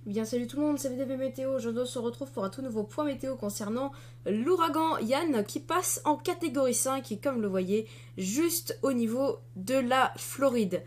Bien salut tout le monde, c'est VDB Météo. Je se retrouve pour un tout nouveau point météo concernant l'ouragan Yann qui passe en catégorie 5 et comme le voyez juste au niveau de la Floride.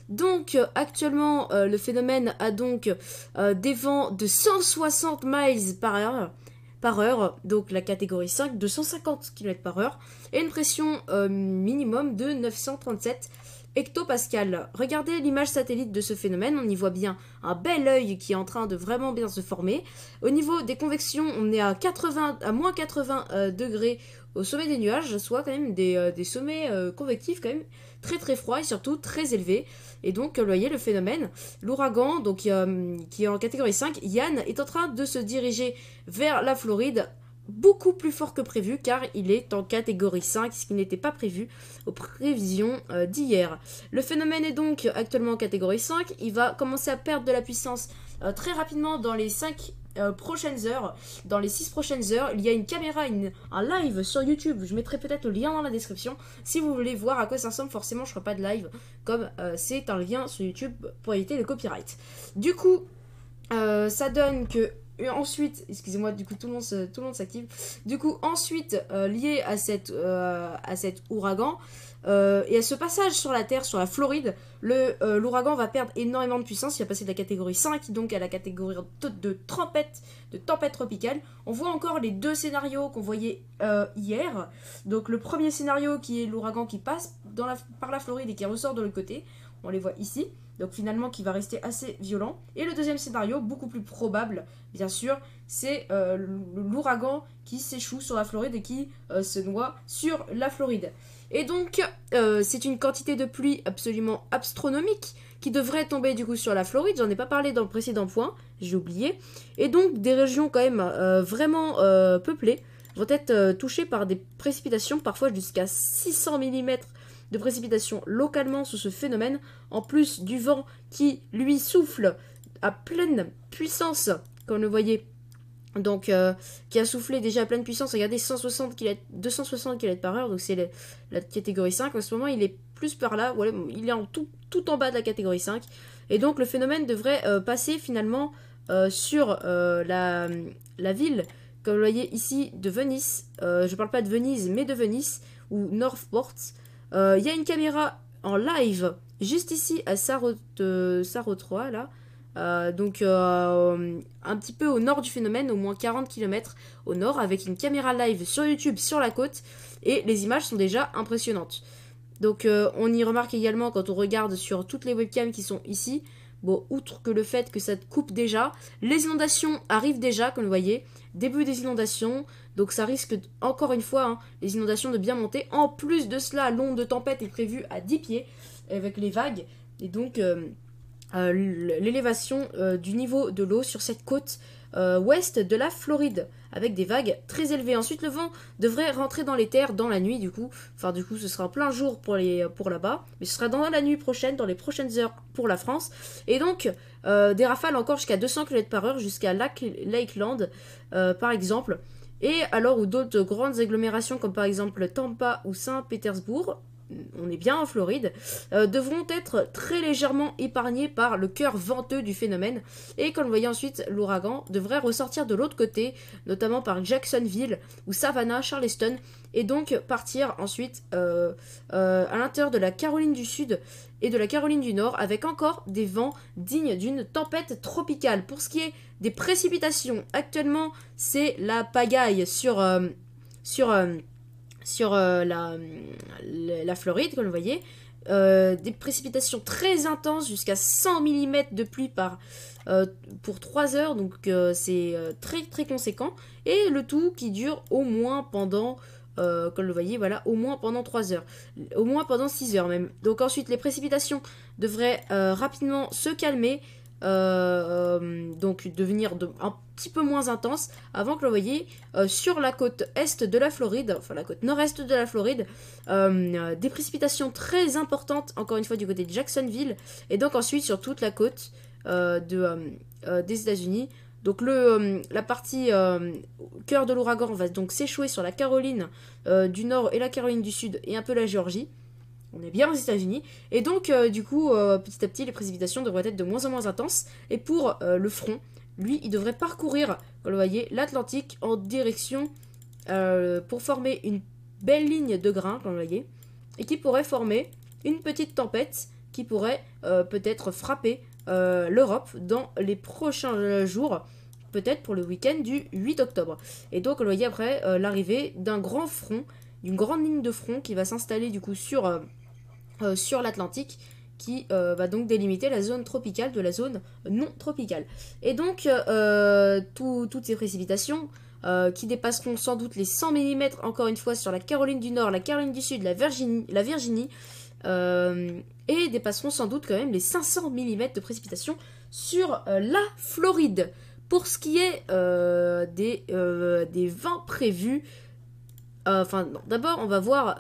Donc actuellement le phénomène a donc des vents de 160 miles par heure, donc la catégorie 5 de 150 km par heure et une pression minimum de 937 hectopascal. Regardez l'image satellite de ce phénomène, on y voit bien un bel œil qui est en train de vraiment bien se former. Au niveau des convections, on est à moins 80 degrés au sommet des nuages, soit quand même des sommets convectifs quand même très très froids et surtout très élevés. Et donc, vous voyez le phénomène, l'ouragan, donc qui est en catégorie 5, Yann est en train de se diriger vers la Floride beaucoup plus fort que prévu car il est en catégorie 5, ce qui n'était pas prévu aux prévisions d'hier. Le phénomène est donc actuellement en catégorie 5, il va commencer à perdre de la puissance très rapidement dans les 5 prochaines heures. Dans les 6 prochaines heures, il y a une caméra, un live sur YouTube, je mettrai peut-être le lien dans la description si vous voulez voir à quoi ça ressemble. Forcément je ne ferai pas de live comme c'est un lien sur YouTube pour éviter le copyright. Du coup, ça donne que ensuite, excusez-moi, du coup tout le monde s'active. Du coup, ensuite, lié à cet ouragan et à ce passage sur la Terre, sur la Floride, l'ouragan va perdre énormément de puissance. Il va passer de la catégorie 5 donc à la catégorie de tempête tropicale. On voit encore les deux scénarios qu'on voyait hier. Donc le premier scénario qui est l'ouragan qui passe par la Floride et qui ressort de l'autre côté. On les voit ici. Donc finalement qui va rester assez violent. Et le deuxième scénario, beaucoup plus probable, bien sûr, c'est l'ouragan qui s'échoue sur la Floride et qui se noie sur la Floride. Et donc, c'est une quantité de pluie absolument astronomique qui devrait tomber du coup sur la Floride. J'en ai pas parlé dans le précédent point, j'ai oublié. Et donc, des régions quand même vraiment peuplées vont être touchées par des précipitations, parfois jusqu'à 600 mm de précipitations localement sous ce phénomène, en plus du vent qui lui souffle à pleine puissance, comme le voyez, donc qui a soufflé déjà à pleine puissance. Regardez, 260 km par heure, donc c'est la catégorie 5. En ce moment, il est plus par là, voilà, il est tout en bas de la catégorie 5. Et donc, le phénomène devrait passer finalement sur la ville, comme vous le voyez ici, de Venise. Je parle pas de Venise, mais de Venise, ou Northport. Il y a une caméra en live juste ici à Sarrotroa là. Donc un petit peu au nord du phénomène, au moins 40 km au nord, avec une caméra live sur YouTube sur la côte, et les images sont déjà impressionnantes. Donc on y remarque également quand on regarde sur toutes les webcams qui sont ici, bon, outre que le fait que ça coupe déjà, les inondations arrivent déjà, comme vous voyez, début des inondations, donc ça risque encore une fois, les inondations de bien monter. En plus de cela, l'onde de tempête est prévue à 10 pieds, avec les vagues, et donc l'élévation du niveau de l'eau sur cette côte ouest de la Floride, avec des vagues très élevées. Ensuite, le vent devrait rentrer dans les terres dans la nuit, du coup. Enfin, du coup, ce sera en plein jour pour là-bas, mais ce sera dans la nuit prochaine, dans les prochaines heures pour la France. Et donc, des rafales encore jusqu'à 200 km par heure, jusqu'à Lakeland, par exemple. Et alors, ou d'autres grandes agglomérations, comme par exemple Tampa ou Saint-Pétersbourg, on est bien en Floride, devront être très légèrement épargnés par le cœur venteux du phénomène. Et comme vous voyez ensuite, l'ouragan devrait ressortir de l'autre côté, notamment par Jacksonville ou Savannah, Charleston, et donc partir ensuite à l'intérieur de la Caroline du Sud et de la Caroline du Nord, avec encore des vents dignes d'une tempête tropicale. Pour ce qui est des précipitations, actuellement, c'est la pagaille sur la Floride, comme vous voyez. Des précipitations très intenses, jusqu'à 100 mm de pluie pour 3 heures, donc c'est très très conséquent. Et le tout qui dure au moins pendant, comme vous le voyez, voilà, au moins pendant 3 heures. Au moins pendant 6 heures même. Donc ensuite, les précipitations devraient rapidement se calmer. Donc devenir un petit peu moins intense avant que vous voyez sur la côte est de la Floride, enfin la côte nord-est de la Floride, des précipitations très importantes, encore une fois du côté de Jacksonville, et donc ensuite sur toute la côte des États-Unis. Donc la partie cœur de l'ouragan va donc s'échouer sur la Caroline du Nord et la Caroline du Sud et un peu la Géorgie. On est bien aux États-Unis. Et donc, du coup, petit à petit, les précipitations devraient être de moins en moins intenses. Et pour le front, lui, il devrait parcourir, comme vous le voyez, l'Atlantique en direction pour former une belle ligne de grains, comme vous le voyez, et qui pourrait former une petite tempête qui pourrait peut-être frapper l'Europe dans les prochains jours, peut-être pour le week-end du 8 octobre. Et donc, on voyait après l'arrivée d'un grand front, d'une grande ligne de front qui va s'installer du coup sur l'Atlantique, qui va donc délimiter la zone tropicale de la zone non tropicale. Et donc, toutes ces précipitations qui dépasseront sans doute les 100 mm, encore une fois, sur la Caroline du Nord, la Caroline du Sud, la Virginie, et dépasseront sans doute quand même les 500 mm de précipitations sur la Floride. Pour ce qui est des vents prévus, d'abord on va voir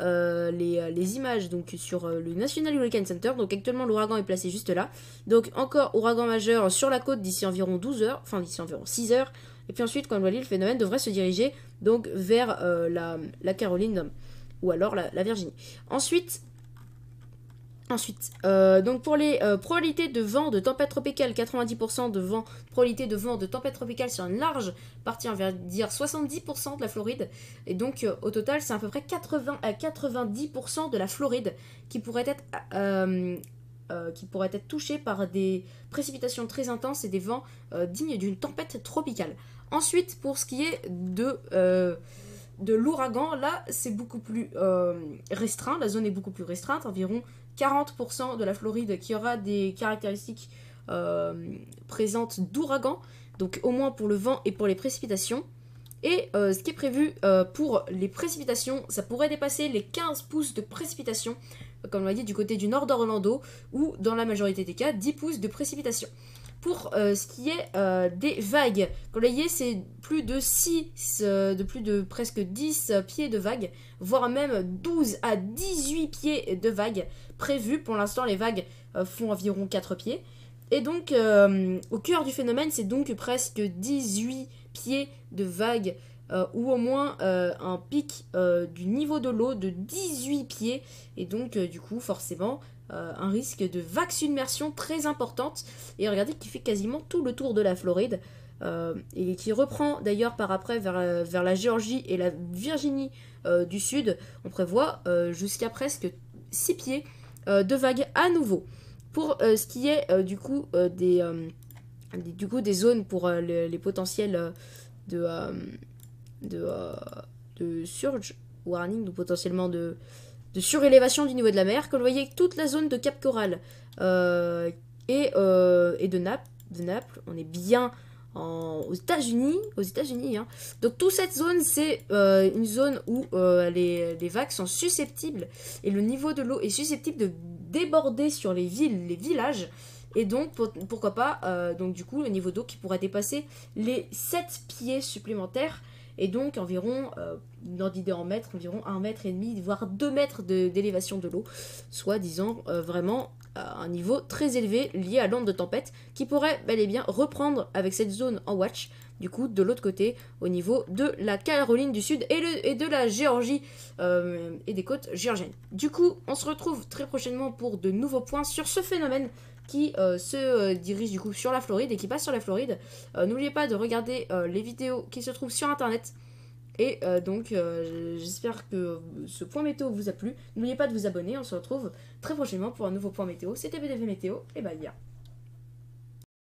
les images donc sur le National Hurricane Center. Donc actuellement l'ouragan est placé juste là. Donc encore ouragan majeur sur la côte d'ici environ 12 heures, enfin d'ici environ 6 heures. Et puis ensuite, comme vous voyez, le phénomène devrait se diriger donc vers la Caroline ou alors la Virginie. Ensuite, donc pour les probabilités de vent de tempête tropicale, 90% de vent, probabilité de vent de tempête tropicale sur une large partie, on va dire 70% de la Floride. Et donc au total, c'est à peu près 80 à 90% de la Floride qui pourrait être touchée par des précipitations très intenses et des vents dignes d'une tempête tropicale. Ensuite, pour ce qui est de l'ouragan, là c'est beaucoup plus restreint, la zone est beaucoup plus restreinte, environ 40% de la Floride qui aura des caractéristiques présentes d'ouragan, donc au moins pour le vent et pour les précipitations. Et ce qui est prévu pour les précipitations, ça pourrait dépasser les 15 pouces de précipitations, comme on l'a dit du côté du nord d'Orlando, ou dans la majorité des cas, 10 pouces de précipitations. Pour ce qui est des vagues, comme vous voyez, c'est plus de presque 10 pieds de vagues, voire même 12 à 18 pieds de vagues prévus. Pour l'instant, les vagues font environ 4 pieds. Et donc, au cœur du phénomène, c'est donc presque 18 pieds de vagues, ou au moins un pic du niveau de l'eau de 18 pieds. Et donc, du coup, forcément, un risque de vague submersion très importante. Et regardez qui fait quasiment tout le tour de la Floride. Et qui reprend d'ailleurs par après vers la Géorgie et la Virginie du Sud. On prévoit jusqu'à presque 6 pieds de vagues à nouveau. Pour ce qui est du coup des zones pour les potentiels de surge warning, ou potentiellement de surélévation du niveau de la mer, comme vous voyez, toute la zone de Cap Coral et de Naples, on est bien aux États-Unis, hein. Donc toute cette zone, c'est une zone où les vagues sont susceptibles et le niveau de l'eau est susceptible de déborder sur les villes, les villages. Et donc, pourquoi pas, donc du coup, le niveau d'eau qui pourrait dépasser les 7 pieds supplémentaires. Et donc, environ, dans d'idée en mètres, environ 1,5 mètre, voire 2 mètres d'élévation de l'eau. Soit, disons, vraiment un niveau très élevé lié à l'onde de tempête qui pourrait bel et bien reprendre avec cette zone en watch. Du coup, de l'autre côté, au niveau de la Caroline du Sud et de la Géorgie et des côtes géorgiennes. Du coup, on se retrouve très prochainement pour de nouveaux points sur ce phénomène qui se dirige du coup sur la Floride et qui passe sur la Floride. N'oubliez pas de regarder les vidéos qui se trouvent sur internet. Et donc j'espère que ce point météo vous a plu. N'oubliez pas de vous abonner, on se retrouve très prochainement pour un nouveau point météo. C'était BDV Météo et bye.